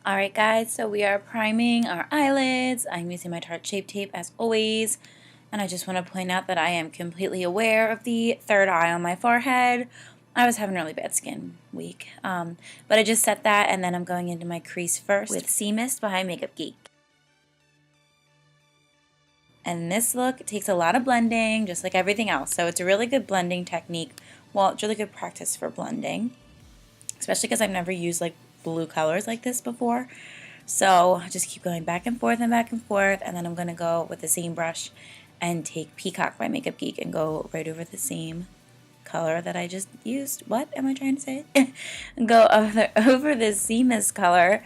Alright guys, so we are priming our eyelids. I'm using my Tarte Shape Tape as always. And I just want to point out that I am completely aware of the third eye on my forehead. I was having a really bad skin week. But I just set that, and then I'm going into my crease first with Sea Mist by Makeup Geek. And this look takes a lot of blending, just like everything else. So it's a really good blending technique. Well, it's really good practice for blending, especially because I've never used like blue colors like this before. So I just keep going back and forth, and then I'm going to go with the same brush and take Peacock by Makeup Geek and go right over the same color that I just used. What am I trying to say? Go over this Sea Mist color.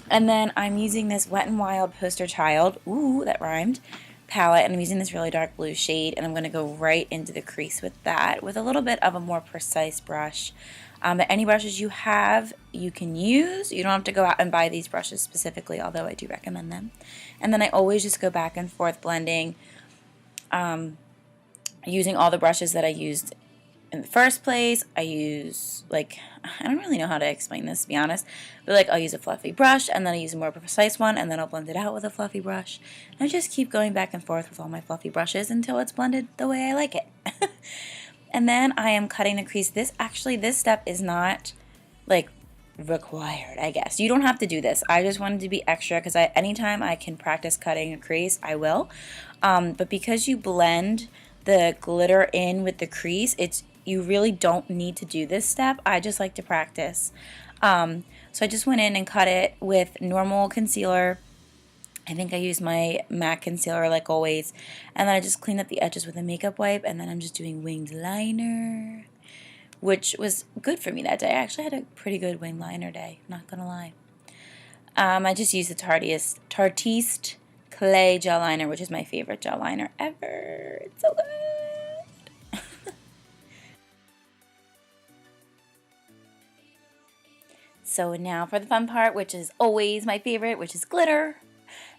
And then I'm using this Wet n Wild Poster Child, ooh, that rhymed, palette, and I'm using this really dark blue shade, and I'm going to go right into the crease with that with a little bit of a more precise brush. Any brushes you have, you can use. You don't have to go out and buy these brushes specifically, although I do recommend them. And then I always just go back and forth blending, using all the brushes that I used in the first place. I use, like, I don't really know how to explain this, to be honest, but like I'll use a fluffy brush, and then I use a more precise one, and then I'll blend it out with a fluffy brush. And I just keep going back and forth with all my fluffy brushes until it's blended the way I like it. And then I am cutting the crease. This step is not like required, I guess. You don't have to do this. I just wanted to be extra because anytime I can practice cutting a crease, I will. But because you blend the glitter in with the crease, you really don't need to do this step. I just like to practice. So I just went in and cut it with normal concealer. I think I used my MAC concealer like always, and then I just cleaned up the edges with a makeup wipe, and then I'm just doing winged liner, which was good for me that day. I actually had a pretty good winged liner day, not gonna lie. I just used the Tartiste Clay Gel Liner, which is my favorite gel liner ever. It's so good. So now for the fun part, which is always my favorite, which is glitter.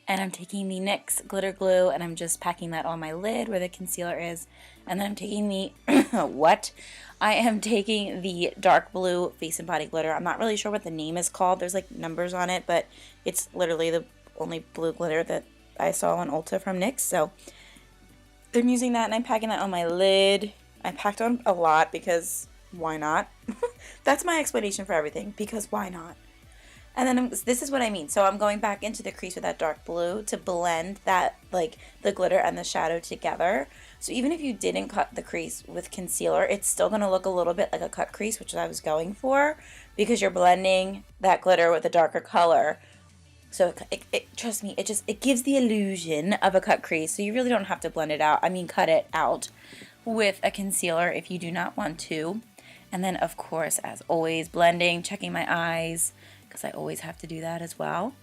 And I'm taking the NYX glitter glue, and I'm just packing that on my lid where the concealer is. And then I'm taking the, I am taking the dark blue Face and Body glitter. I'm not really sure what the name is called. There's like numbers on it, but it's literally the only blue glitter that I saw on Ulta from NYX. So I'm using that, and I'm packing that on my lid. I packed on a lot because why not? That's my explanation for everything, because why not? And then this is what I mean. So I'm going back into the crease with that dark blue to blend that, like, the glitter and the shadow together. So even if you didn't cut the crease with concealer, it's still going to look a little bit like a cut crease, which I was going for, because you're blending that glitter with a darker color. So trust me, it gives the illusion of a cut crease. So you really don't have to blend it out. I mean, cut it out with a concealer if you do not want to. And then, of course, as always, blending, checking my eyes, because I always have to do that as well.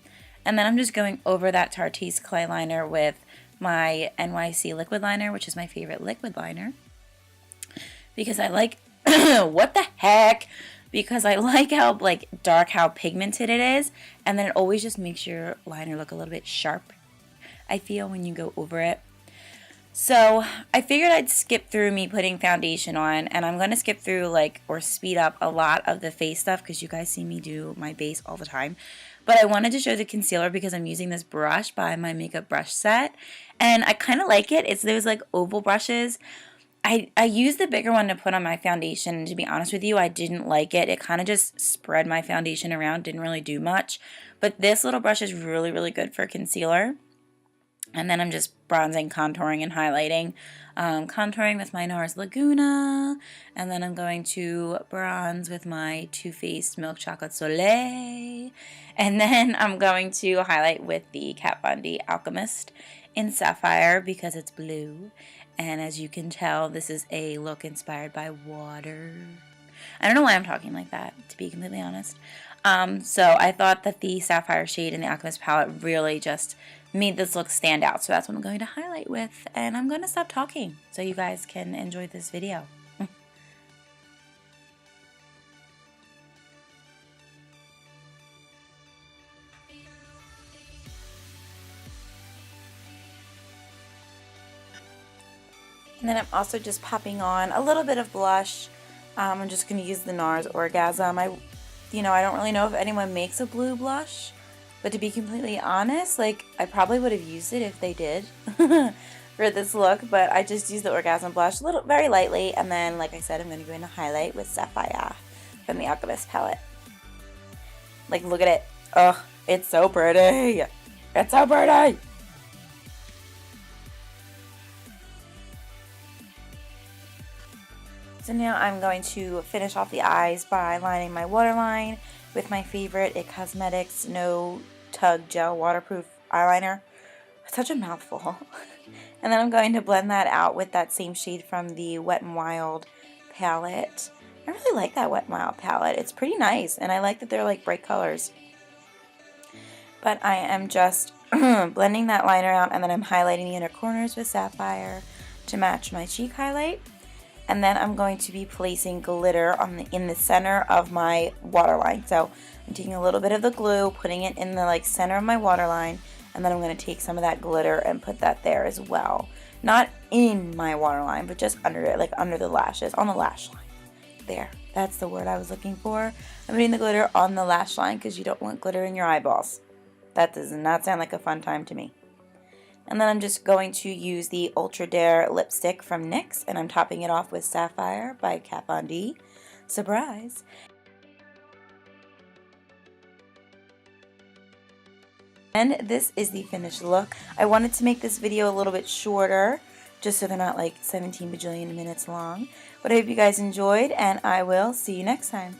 And then I'm just going over that Tartiste clay liner with my NYC liquid liner, which is my favorite liquid liner, because I like what the heck, because I like how like dark, how pigmented it is, and then it always just makes your liner look a little bit sharp, I feel, when you go over it. So I figured I'd skip through me putting foundation on, and I'm going to skip through or speed up a lot of the face stuff because you guys see me do my base all the time. But I wanted to show the concealer because I'm using this brush by my makeup brush set, and I kind of like it. It's those like oval brushes. I used the bigger one to put on my foundation, and to be honest with you, I didn't like it. It kind of just spread my foundation around, didn't really do much. But this little brush is really, really good for concealer. And then I'm just bronzing, contouring, and highlighting. Contouring with my NARS Laguna. And then I'm going to bronze with my Too Faced Milk Chocolate Soleil. And then I'm going to highlight with the Kat Von D Alchemist in Sapphire because it's blue. And as you can tell, this is a look inspired by water. I don't know why I'm talking like that, to be completely honest. So I thought that the Sapphire shade in the Alchemist palette really just made this look stand out. So that's what I'm going to highlight with. And I'm going to stop talking so you guys can enjoy this video. And then I'm also just popping on a little bit of blush. I'm just going to use the NARS Orgasm. you know, I don't really know if anyone makes a blue blush, but to be completely honest, like, I probably would have used it if they did for this look, but I just used the Orgasm blush very lightly, and then, like I said, I'm going to go in and highlight with Sapphire from the Alchemist palette. Like, look at it. Ugh, it's so pretty. It's so pretty. So now I'm going to finish off the eyes by lining my waterline with my favorite IT Cosmetics No Tug Gel Waterproof Eyeliner. It's such a mouthful. And then I'm going to blend that out with that same shade from the Wet n Wild palette. I really like that Wet n Wild palette. It's pretty nice, and I like that they're like bright colors. But I am just blending that liner out, and then I'm highlighting the inner corners with Sapphire to match my cheek highlight. And then I'm going to be placing glitter in the center of my waterline. So I'm taking a little bit of the glue, putting it in the like center of my waterline, and then I'm going to take some of that glitter and put that there as well. Not in my waterline, but just under it, like under the lashes, on the lash line. There, that's the word I was looking for. I'm putting the glitter on the lash line because you don't want glitter in your eyeballs. That does not sound like a fun time to me. And then I'm just going to use the Ultra Dare lipstick from NYX, and I'm topping it off with Sapphire by Kat Von D. Surprise! And this is the finished look. I wanted to make this video a little bit shorter, just so they're not like 17 bajillion minutes long. But I hope you guys enjoyed, and I will see you next time.